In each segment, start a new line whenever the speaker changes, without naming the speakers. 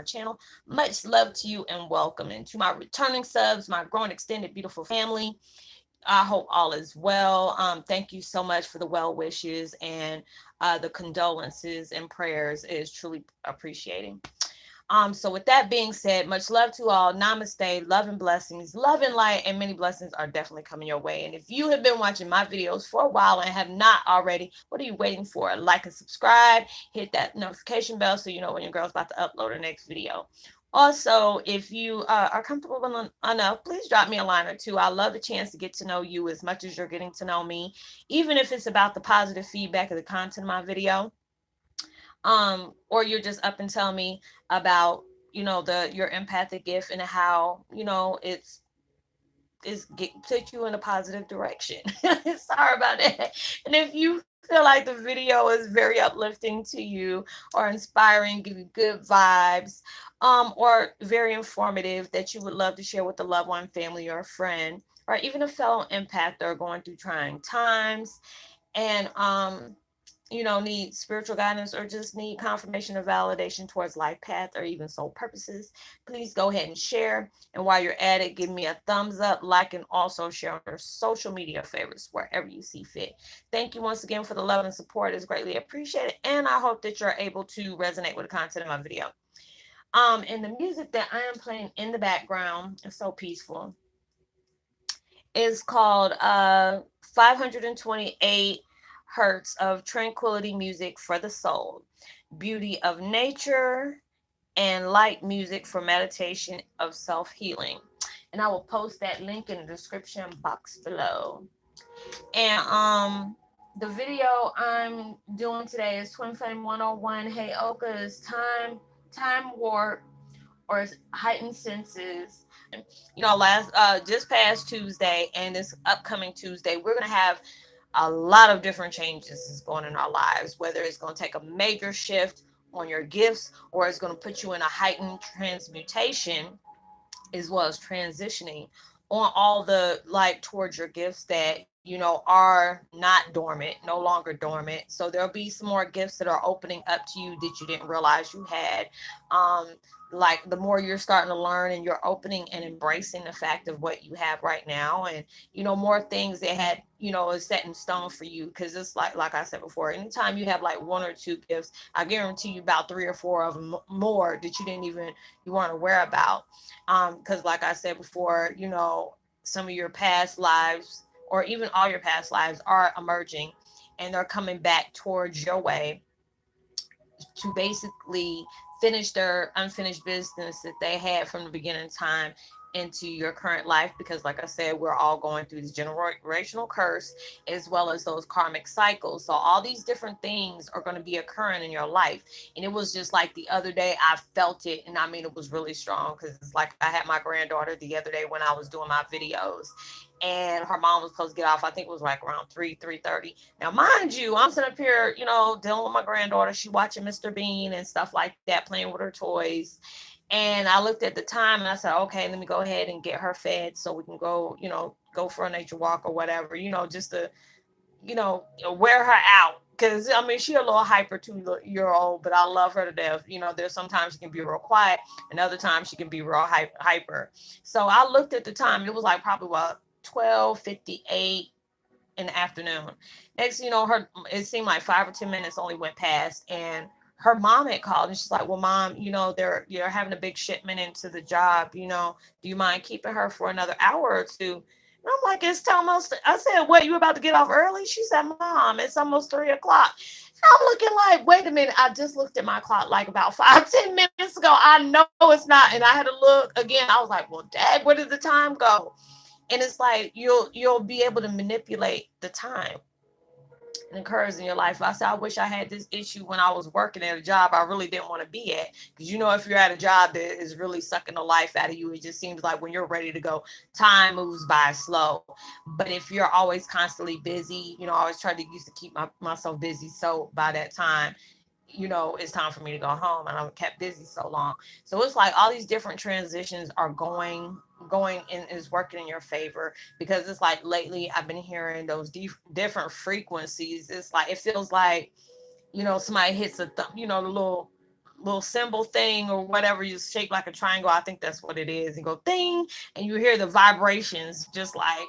channel. Much love to you and welcome. And to my returning subs, my growing extended beautiful family, I hope all is well. Thank you so much for the well wishes and the condolences and prayers. It is truly appreciating. So with that being said, much love to all. Namaste, love and blessings, love and light, and many blessings are definitely coming your way. And if you have been watching my videos for a while and have not already, what are you waiting for? Like and subscribe, hit that notification bell so you know when your girl's about to upload her next video. Also, if you are comfortable enough, please drop me a line or two. I love the chance to get to know you as much as you're getting to know me, even if it's about the positive feedback of the content of my video, or you're just up and tell me about your empathic gift and how it's put you in a positive direction. Sorry about that. And if you feel like the video is very uplifting to you or inspiring, give you good vibes, or very informative that you would love to share with a loved one, family, or a friend, or even a fellow impactor going through trying times, and need spiritual guidance or just need confirmation or validation towards life path or even soul purposes, please go ahead and share. And while you're at it, give me a thumbs up, like, and also share on your social media favorites wherever you see fit. Thank you once again for the love and support. It's greatly appreciated. And I hope that you're able to resonate with the content of my video. And the music that I am playing in the background is so peaceful. Is called 528 Hertz of Tranquility Music for the Soul, Beauty of Nature, and Light Music for Meditation of Self-Healing. And I will post that link in the description box below. And the video I'm doing today is Twin Flame 101 Heyoka's Time Warp or Heightened Senses. Last just past Tuesday and this upcoming Tuesday, we're gonna have a lot of different changes is going in our lives, whether it's going to take a major shift on your gifts or it's going to put you in a heightened transmutation as well as transitioning on all the light towards your gifts that are not dormant, no longer dormant. So there'll be some more gifts that are opening up to you that you didn't realize you had. um like the more you're starting to learn and you're opening and embracing the fact of what you have right now, and more things that had is set in stone for you, because it's like I said before, anytime you have like one or two gifts, I guarantee you about three or four of them more that you weren't aware about. Because like I said before, some of your past lives or even all your past lives are emerging and they're coming back towards your way to basically finish their unfinished business that they had from the beginning of time into your current life, because like I said, we're all going through this generational curse as well as those karmic cycles. So all these different things are going to be occurring in your life. And it was just like the other day I felt it, and I mean it was really strong, because it's like I had my granddaughter the other day when I was doing my videos, and her mom was supposed to get off. I think it was like around 3:30. Now, mind you, I'm sitting up here, dealing with my granddaughter. She watching Mr. Bean and stuff like that, playing with her toys. And I looked at the time and I said, okay, let me go ahead and get her fed so we can go, go for a nature walk or whatever, just to, wear her out. Because, I mean, she a little hyper 2-year old, but I love her to death. There's sometimes she can be real quiet, and other times she can be real hyper. So I looked at the time. It was like probably, what, 12:58 in the afternoon. Next, it seemed like 5 or 10 minutes only went past, and her mom had called, and she's like, "Well, mom, they're having a big shipment into the job. Do you mind keeping her for another hour or two?" And I'm like, "It's almost." I said, "What? You about to get off early?" She said, "Mom, it's almost 3 o'clock." And I'm looking like, "Wait a minute!" I just looked at my clock like about 5, 10 minutes ago. I know it's not, and I had to look again. I was like, "Well, Dad, where did the time go?" And it's like you'll be able to manipulate the time and occurs in your life. I said, I wish I had this issue when I was working at a job I really didn't want to be at. Because if you're at a job that is really sucking the life out of you, it just seems like when you're ready to go, time moves by slow. But if you're always constantly busy, I always try to used to keep myself busy. So by that time, it's time for me to go home, and I'm kept busy so long. So it's like all these different transitions are going and is working in your favor, because it's like lately I've been hearing those different frequencies. It's like it feels like somebody hits the little little symbol thing or whatever, you shaped like a triangle. I think that's what it is. And go ding, and you hear the vibrations, just like,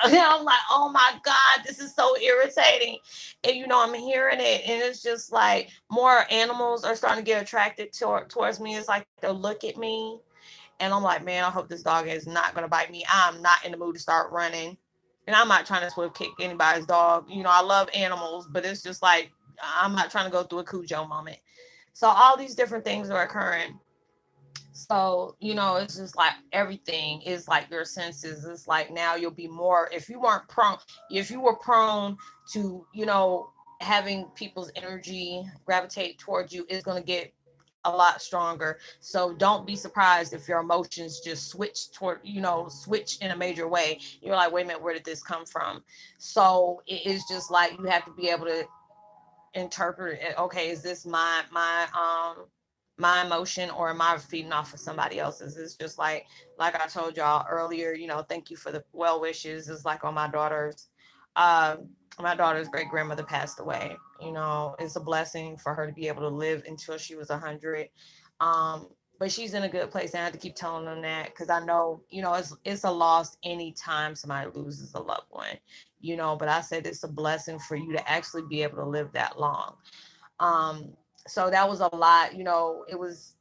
and I'm like, oh my God, this is so irritating. And I'm hearing it, and it's just like more animals are starting to get attracted towards me. It's like they'll look at me, and I'm like, man, I hope this dog is not gonna bite me. I'm not in the mood to start running, and I'm not trying to swift kick anybody's dog. I love animals, but it's just like I'm not trying to go through a Cujo moment. So all these different things are occurring. So, it's just like everything is like your senses. It's like now you'll be more, if you were prone to, having people's energy gravitate towards you, it's going to get a lot stronger. So don't be surprised if your emotions just switch in a major way. You're like, wait a minute, where did this come from? So it is just like you have to be able to interpret it. Okay, is this my emotion, or am I feeding off of somebody else's? It's just like I told y'all earlier, thank you for the well wishes. It's like on uh my daughter's great grandmother passed away. It's a blessing for her to be able to live until she was 100. But she's in a good place, and I had to keep telling them that, because I know, it's a loss anytime somebody loses a loved one. But I said it's a blessing for you to actually be able to live that long. um so that was a lot.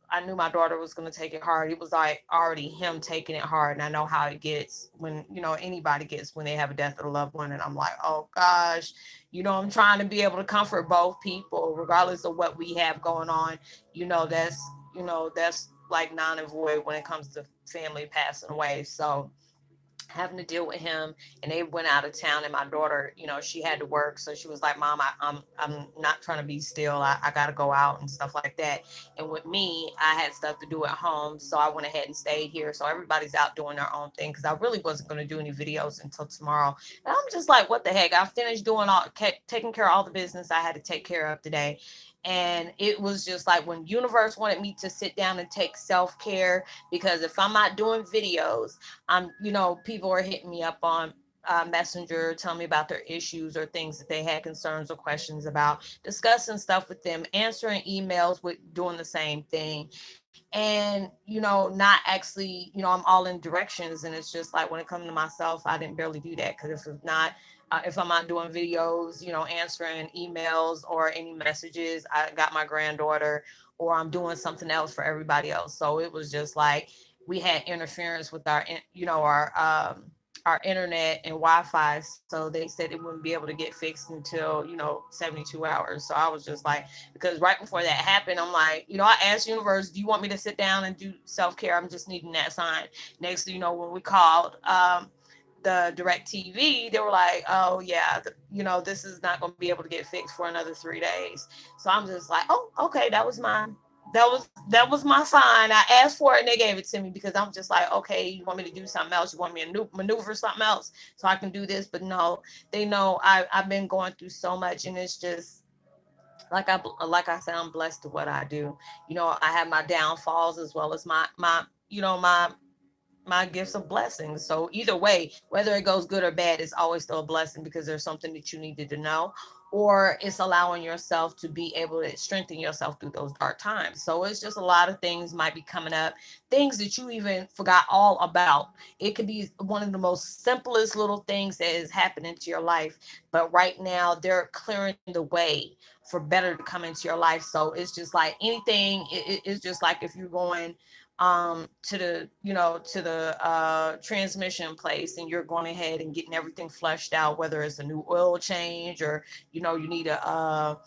I knew my daughter was going to take it hard. It was like already him taking it hard, and I know how it gets when anybody gets when they have a death of a loved one. And I'm like, oh gosh, I'm trying to be able to comfort both people regardless of what we have going on. That's like non and void when it comes to family passing away. So having to deal with him, and they went out of town, and my daughter, she had to work, so she was like, mom, I'm not trying to be still. I gotta go out and stuff like that. And with me, I had stuff to do at home, so I went ahead and stayed here. So everybody's out doing their own thing, because I really wasn't going to do any videos until tomorrow. And I'm just like, what the heck, I finished taking care of all the business I had to take care of today. And it was just like when universe wanted me to sit down and take self-care, because if I'm not doing videos, people are hitting me up on Messenger, telling me about their issues or things that they had concerns or questions about, discussing stuff with them, answering emails with doing the same thing. And not actually, I'm all in directions. And it's just like when it comes to myself, I didn't barely do that, because if I'm not doing videos, answering emails or any messages, I got my granddaughter, or I'm doing something else for everybody else. So it was just like we had interference with our internet and Wi-Fi. So they said it wouldn't be able to get fixed until 72 hours. So I was just like, because right before that happened, I'm like, I asked universe, do you want me to sit down and do self-care? I'm just needing that sign. Next thing you know, when we called the direct TV, they were like, oh yeah, this is not going to be able to get fixed for another 3 days. So I'm just like, oh, okay, that was my sign. I asked for it, and they gave it to me, because I'm just like, okay, you want me to do something else? You want me to maneuver something else so I can do this? But no, they know I've been going through so much, and it's just like I said, I'm blessed to what I do. I have my downfalls as well as my gifts of blessings. So either way, whether it goes good or bad, it's always still a blessing, because there's something that you needed to know, or it's allowing yourself to be able to strengthen yourself through those dark times. So it's just a lot of things might be coming up, things that you even forgot all about. It could be one of the most simplest little things that is happening to your life, but right now they're clearing the way for better to come into your life. So it's just like anything. It's just like if you're going to the transmission place, and you're going ahead and getting everything flushed out, whether it's a new oil change, or you need a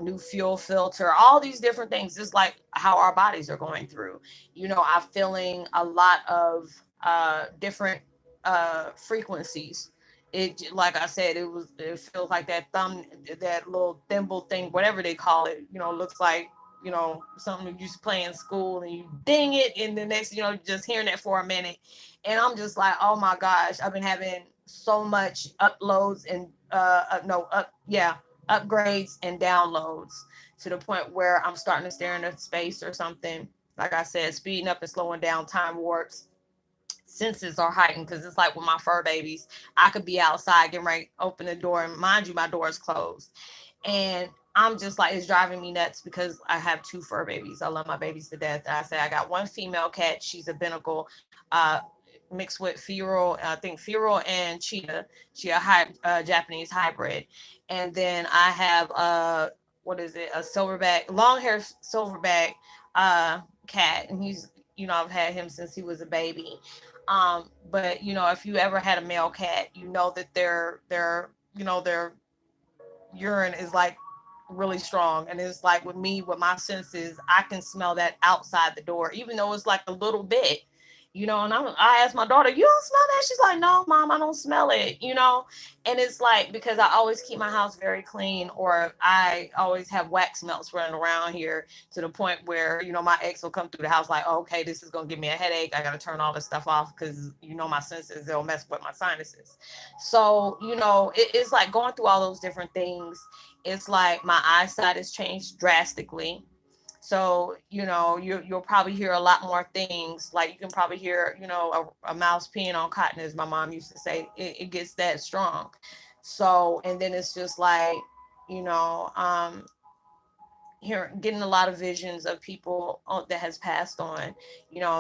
new fuel filter, all these different things. It's like how our bodies are going through. I'm feeling a lot of different frequencies. It, like I said, it feels like that little thimble thing, whatever they call it, looks like something you used to play in school, and you ding it, and the next, just hearing that for a minute. And I'm just like, oh my gosh, I've been having so much uploads and no, yeah, upgrades and downloads, to the point where I'm starting to stare into space or something. Like I said, speeding up and slowing down, time warps, senses are heightened, because it's like with my fur babies, I could be outside getting ready, open the door, and mind you, my door is closed, and I'm just like, it's driving me nuts because I have two fur babies. I love my babies to death. I say I got one female cat. She's a binnacle, uh, mixed with feral, I think feral and cheetah. She a Japanese hybrid. And then I have what is it? A silverback, long hair silverback cat, and he's, I've had him since he was a baby. But if you ever had a male cat, you know that their urine is like really strong, and it's like with me, with my senses, I can smell that outside the door even though it's like a little bit. And I asked my daughter, you don't smell that? She's like, no mom, I don't smell it. And it's like, because I always keep my house very clean, or I always have wax melts running around here, to the point where my ex will come through the house like, oh, okay, this is going to give me a headache, I got to turn all this stuff off, because my senses, they'll mess with my sinuses. So it's like going through all those different things. It's like my eyesight has changed drastically. So, you'll probably hear a lot more things. Like you can probably hear, a mouse peeing on cotton, as my mom used to say. It gets that strong. So, and then it's just like, you know, um, here getting a lot of visions of people that has passed on.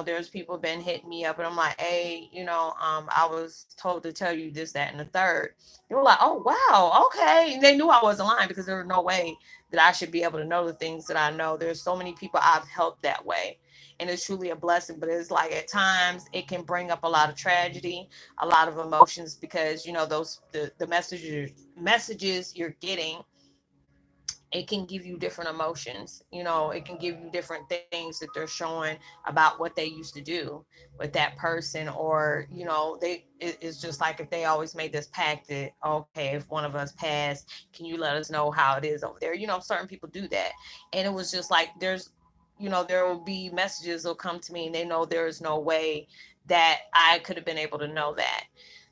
There's people been hitting me up, and I'm like, hey, I was told to tell you this, that, and the third. They were like, oh wow, okay. And they knew I wasn't lying, because there was no way that I should be able to know the things that I know. There's so many people I've helped that way, and it's truly a blessing. But it's like, at times it can bring up a lot of tragedy, a lot of emotions, because those the messages you're getting, it can give you different emotions. It can give you different things that they're showing about what they used to do with that person. Or it's just like, if they always made this pact that, okay, if one of us passed, can you let us know how it is over there? Certain people do that. And it was just like, there will be messages that will come to me, and they know there is no way that I could have been able to know that.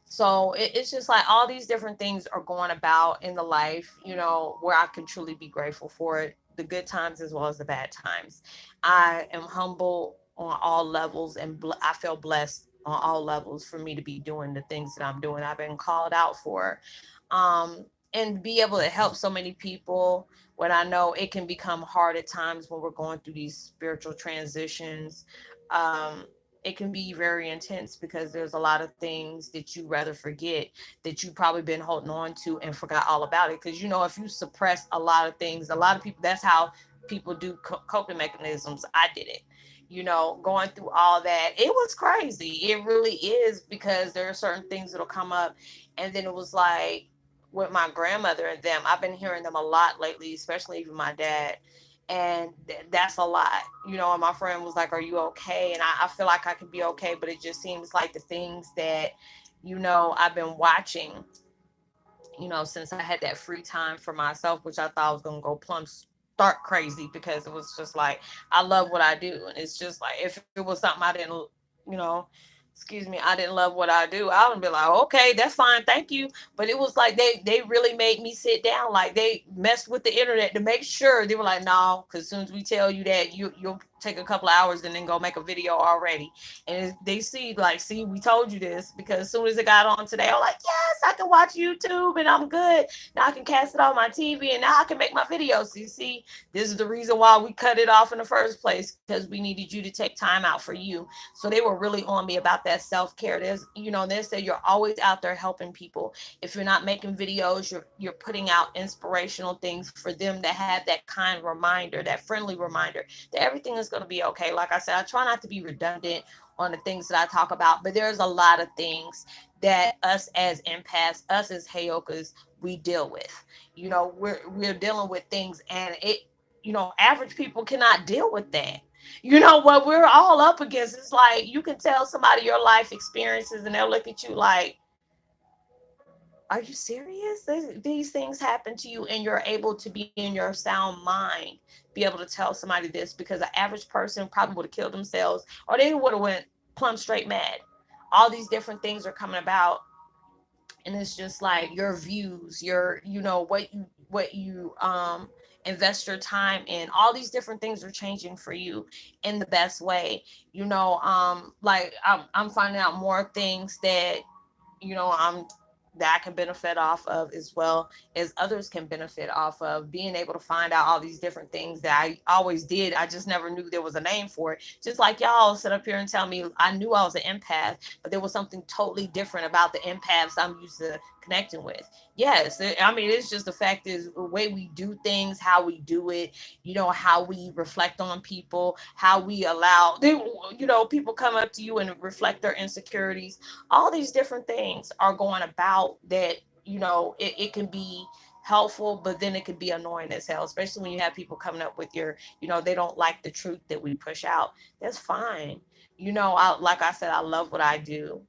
So it's just like, all these different things are going about in the life, where I can truly be grateful for it, the good times as well as the bad times. I am humble on all levels, and I feel blessed on all levels for me to be doing the things that I'm doing. I've been called out for, and be able to help so many people, when I know it can become hard at times when we're going through these spiritual transitions. Um, it can be very intense, because there's a lot of things that you rather forget, that you've probably been holding on to and forgot all about it. Because if you suppress a lot of things, a lot of people, that's how people do coping mechanisms. I did it. Going through all that, it was crazy. It really is, because there are certain things that'll come up. And then it was like, with my grandmother and them, I've been hearing them a lot lately, especially even my dad. And that's a lot. And my friend was like, are you okay? And I feel like I could be okay, but it just seems like the things that I've been watching, since I had that free time for myself, which I thought I was going to go plumb start crazy, because it was just like, I love what I do. And it's just like, if it was something I didn't, you know excuse me, I didn't love what I do, I would be like, okay, that's fine, thank you. But it was like, they really made me sit down. Like, they messed with the internet to make sure. They were like, no, because as soon as we tell you that, you'll take a couple of hours and then go make a video already. And they see, like, see, we told you this. Because as soon as it got on today, I'm like, yes, I can watch YouTube and I'm good. Now I can cast it on my TV, and now I can make my videos. So you see, this is the reason why we cut it off in the first place, because we needed you to take time out for you. So they were really on me about that self-care. They said, you're always out there helping people. If you're not making videos, you're putting out inspirational things for them, to have that kind reminder, that friendly reminder that everything is going to be okay. Like I said, I try not to be redundant on the things that I talk about, but there's a lot of things that us as empaths, us as Heyokas, we deal with. We're dealing with things, and average people cannot deal with that. What we're all up against is like, you can tell somebody your life experiences, and they'll look at you like, are you serious? These things happen to you, and you're able to be in your sound mind, be able to tell somebody this, because an average person probably would have killed themselves, or they would have went plumb straight mad. All these different things are coming about, and it's just like, your views, your what you invest your time in, all these different things are changing for you in the best way. Like, I'm finding out more things that I'm that I can benefit off of, as well as others can benefit off of, being able to find out all these different things that I always did. I just never knew there was a name for it. Just like y'all sit up here and tell me I knew I was an empath, but there was something totally different about the empaths I'm used to connecting with. Yes, I mean, it's just the fact is the way we do things, how we do it, how we reflect on people, how we allow, people come up to you and reflect their insecurities. All these different things are going about that, it can be helpful, but then it could be annoying as hell, especially when you have people coming up with they don't like the truth that we push out. That's fine. Like I said, I love what I do.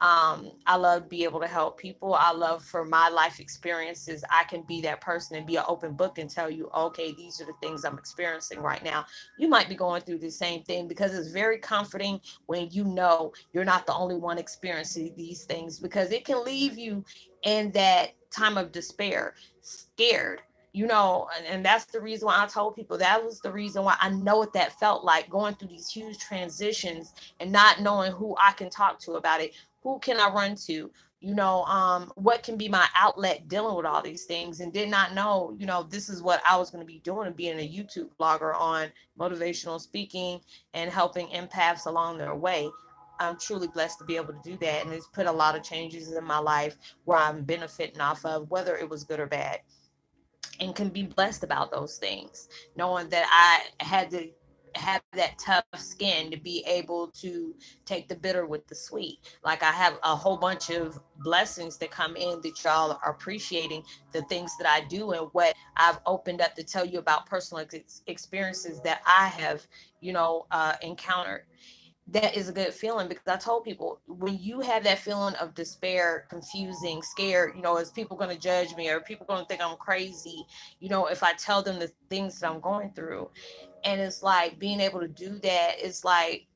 I love to be able to help people. I love, for my life experiences, I can be that person and be an open book and tell you, okay, these are the things I'm experiencing right now. You might be going through the same thing, because it's very comforting when you're not the only one experiencing these things, because it can leave you in that time of despair, scared. And that's the reason why I told people, that was the reason why I know what that felt like, going through these huge transitions and not knowing who I can talk to about it, who can I run to, what can be my outlet dealing with all these things, and did not know, this is what I was going to be doing, and being a YouTube blogger on motivational speaking and helping empaths along their way. I'm truly blessed to be able to do that, and it's put a lot of changes in my life where I'm benefiting off of, whether it was good or bad, and can be blessed about those things, knowing that I had to have that tough skin to be able to take the bitter with the sweet. Like, I have a whole bunch of blessings that come in that y'all are appreciating, the things that I do and what I've opened up to tell you about personal experiences that I have, encountered. That is a good feeling, because I told people, when you have that feeling of despair, confusing, scared, is people going to judge me, or people going to think I'm crazy, if I tell them the things that I'm going through. And it's like, being able to do that, it's like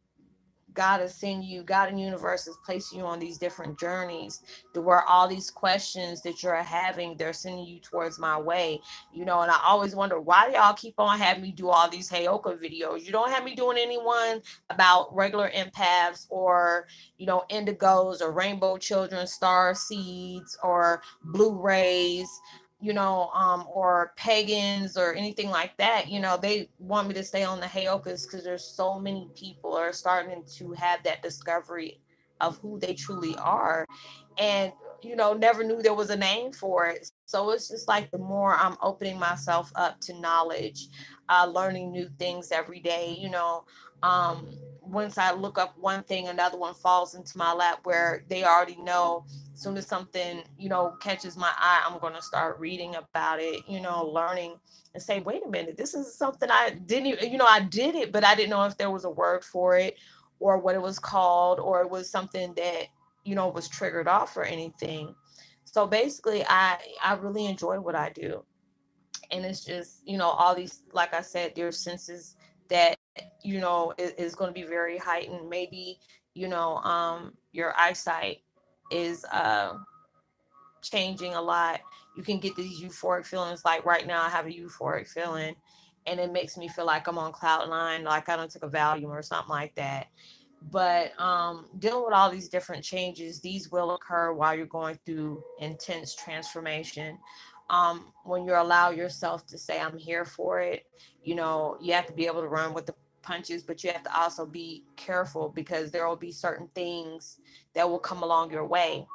God and universe is placing you on these different journeys, to where all these questions that you're having, they're sending you towards my way. And I always wonder, why do y'all keep on having me do all these Heyoka videos? You don't have me doing anyone about regular empaths, or, indigos, or rainbow children, star seeds, or Blu-rays, or pagans, or anything like that. They want me to stay on the Heyokas, because there's so many people are starting to have that discovery of who they truly are, and never knew there was a name for it. So it's just like, the more I'm opening myself up to knowledge, learning new things every day, once I look up one thing, another one falls into my lap, where they already know, as soon as something, catches my eye, I'm going to start reading about it, learning, and say, wait a minute, this is something I didn't even, I did it, but I didn't know if there was a word for it, or what it was called, or it was something that, was triggered off, or anything. So basically, I really enjoy what I do. And it's just, all these, like I said, there's senses that, is going to be very heightened. Maybe, your eyesight is changing a lot. You can get these euphoric feelings. Like right now, I have a euphoric feeling, and it makes me feel like I'm on cloud nine, like I don't took a Valium or something like that. But dealing with all these different changes, these will occur while you're going through intense transformation. When you allow yourself to say, I'm here for it, you have to be able to run with the punches, but you have to also be careful, because there will be certain things that will come along your way,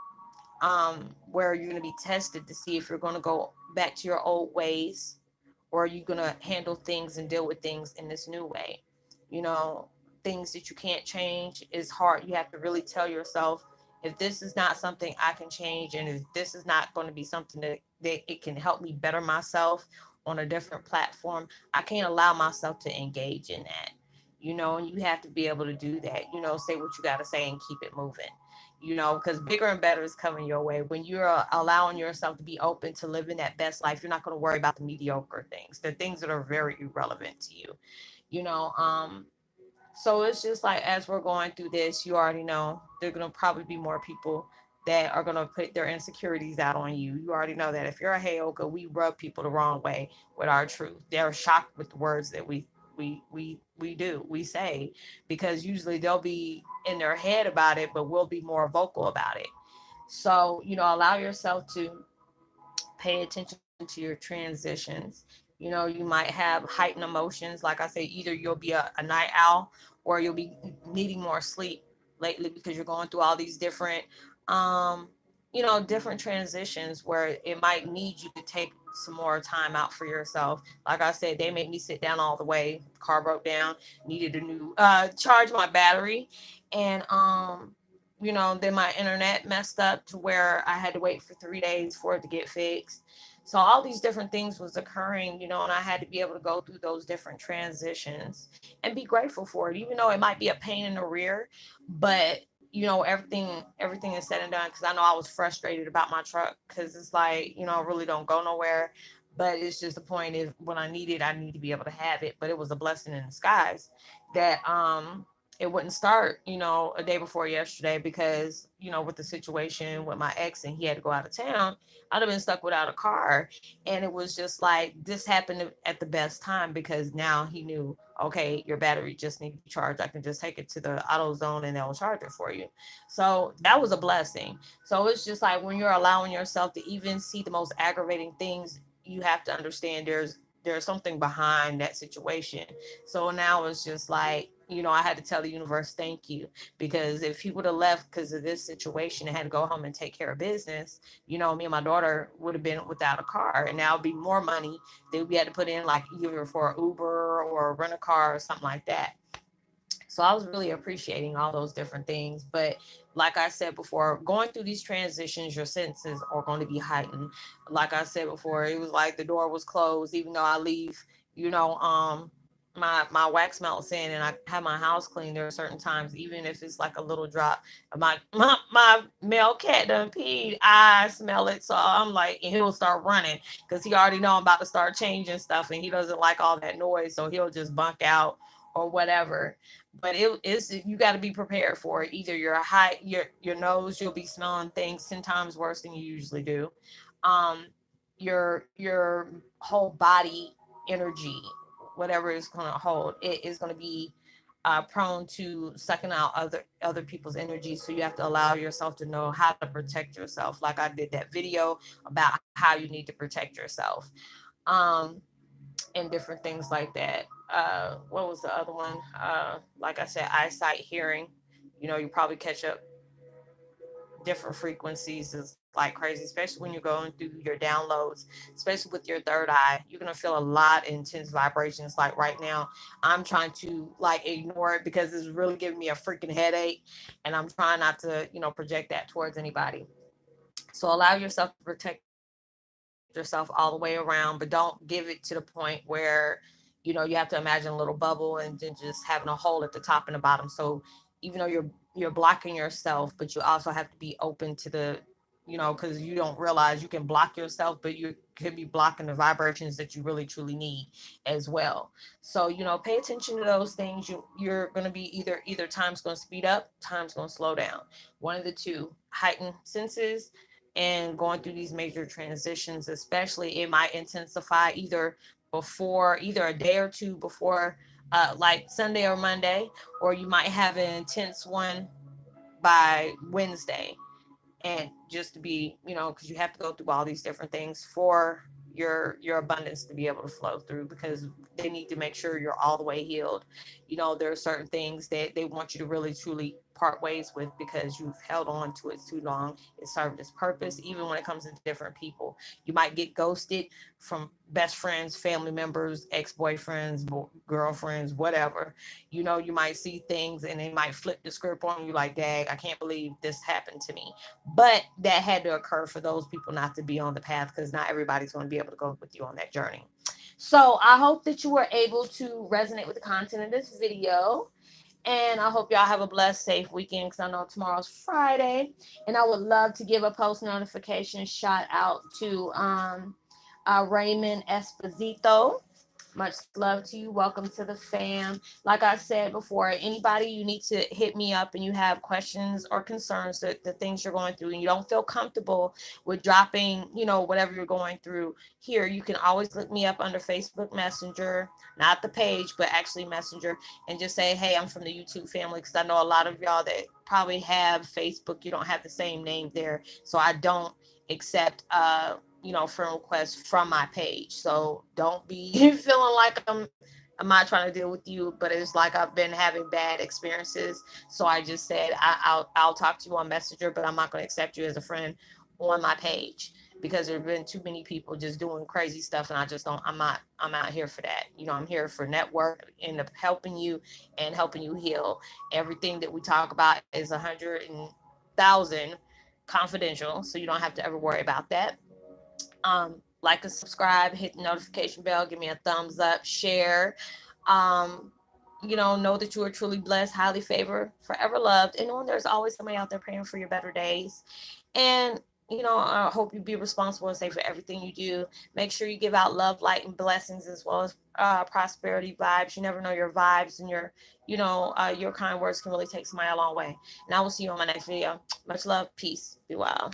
where you're going to be tested to see if you're going to go back to your old ways, or are you going to handle things and deal with things in this new way. you know Things that you can't change is hard. You have to really tell yourself, if this is not something I can change, and if this is not going to be something that it can help me better myself on a different platform, I can't allow myself to engage in that. And you have to be able to do that. Say what you got to say and keep it moving. Because bigger and better is coming your way. When you're allowing yourself to be open to living that best life, you're not going to worry about the mediocre things, the things that are very irrelevant to you. You know, so it's just like, as we're going through this, you already know there are going to probably be more people that are going to put their insecurities out on you. You already know that. If you're a Heyoka, we rub people the wrong way with our truth. They're shocked with the words that we say, because usually they'll be in their head about it, but we'll be more vocal about it. So, allow yourself to pay attention to your transitions. You might have heightened emotions. Like I say, either you'll be a night owl or you'll be needing more sleep lately because you're going through all these different, um, different transitions where it might need you to take some more time out for yourself. Like I said, they made me sit down all the way. Car broke down, needed a new charge my battery, and then my internet messed up to where I had to wait for 3 days for it to get fixed. So all these different things was occurring, and I had to be able to go through those different transitions and be grateful for it, even though it might be a pain in the rear. But everything is said and done, because I know I was frustrated about my truck, because it's like, I really don't go nowhere. But it's just the point is, when I need it, I need to be able to have it. But it was a blessing in disguise that it wouldn't start, a day before yesterday, because, with the situation with my ex and he had to go out of town, I'd have been stuck without a car. And it was just like, this happened at the best time, because now he knew, okay, your battery just needs to be charged. I can just take it to the auto zone and they'll charge it for you. So that was a blessing. So it's just like, when you're allowing yourself to even see the most aggravating things, you have to understand there's something behind that situation. So now it's just like, I had to tell the universe thank you, because if he would have left because of this situation and had to go home and take care of business, me and my daughter would have been without a car, and now it'd be more money that we had to put in, like either for Uber or rent a car or something like that. So I was really appreciating all those different things. But like I said before, going through these transitions, your senses are going to be heightened. Like I said before, it was like the door was closed, even though I leave, my wax melts in and I have my house clean. There are certain times, even if it's like a little drop, my male cat done peed, I smell it. So I'm like, and he'll start running because he already know I'm about to start changing stuff, and he doesn't like all that noise. So he'll just bunk out or whatever. But it's, you got to be prepared for it. Either your nose, you'll be smelling things 10 times worse than you usually do. Um, your whole body energy, whatever it's going to hold, it is going to be prone to sucking out other people's energy. So you have to allow yourself to know how to protect yourself. Like I did that video about how you need to protect yourself. Um, and different things like that. What was the other one? Like I said, eyesight, hearing. You probably catch up different frequencies is like crazy, especially when you're going through your downloads, especially with your third eye. You're gonna feel a lot of intense vibrations. Like right now, I'm trying to like ignore it because it's really giving me a freaking headache, and I'm trying not to, project that towards anybody. So allow yourself to protect yourself all the way around, but don't give it to the point where, you have to imagine a little bubble and then just having a hole at the top and the bottom. So even though you're blocking yourself, but you also have to be open to because you don't realize you can block yourself, but you could be blocking the vibrations that you really truly need as well. So pay attention to those things. You're going to be either time's going to speed up, time's going to slow down. One of the two. Heighten senses, and going through these major transitions, especially, it might intensify either a day or two before, like Sunday or Monday, or you might have an intense one by Wednesday. And just to be, because you have to go through all these different things for your abundance to be able to flow through, because they need to make sure you're all the way healed. There are certain things that they want you to really truly part ways with, because you've held on to it too long. It served its purpose. Even when it comes to different people, you might get ghosted from best friends, family members, ex-boyfriends, girlfriends, whatever. You might see things and they might flip the script on you, like, dang, I can't believe this happened to me. But that had to occur for those people not to be on the path, because not everybody's going to be able to go with you on that journey. So I hope that you were able to resonate with the content of this video. And I hope y'all have a blessed, safe weekend, because I know tomorrow's Friday. And I would love to give a post notification shout out to Raymond Esposito, Much love to you. Welcome to the fam. Like I said before, anybody you need to hit me up and you have questions or concerns, the things you're going through, and you don't feel comfortable with dropping, whatever you're going through here, you can always look me up under Facebook Messenger, not the page, but actually Messenger, and just say, hey, I'm from the YouTube family, because I know a lot of y'all that probably have Facebook, you don't have the same name there. So I don't accept friend requests from my page. So don't be feeling like I'm not trying to deal with you, but it's like I've been having bad experiences. So I just said I'll talk to you on Messenger, but I'm not going to accept you as a friend on my page, because there have been too many people just doing crazy stuff, and I just don't. I'm out here for that. I'm here for network, end up helping you and helping you heal. Everything that we talk about is 100,000 confidential, so you don't have to ever worry about that. Like and subscribe, hit the notification bell, give me a thumbs up, share. Um, know that you are truly blessed, highly favored, forever loved, and knowing there's always somebody out there praying for your better days. And I hope you be responsible and safe for everything you do. Make sure you give out love, light, and blessings, as well as prosperity vibes. You never know, your vibes and your kind words can really take somebody a long way. And I will see you on my next video. Much love, peace, be well.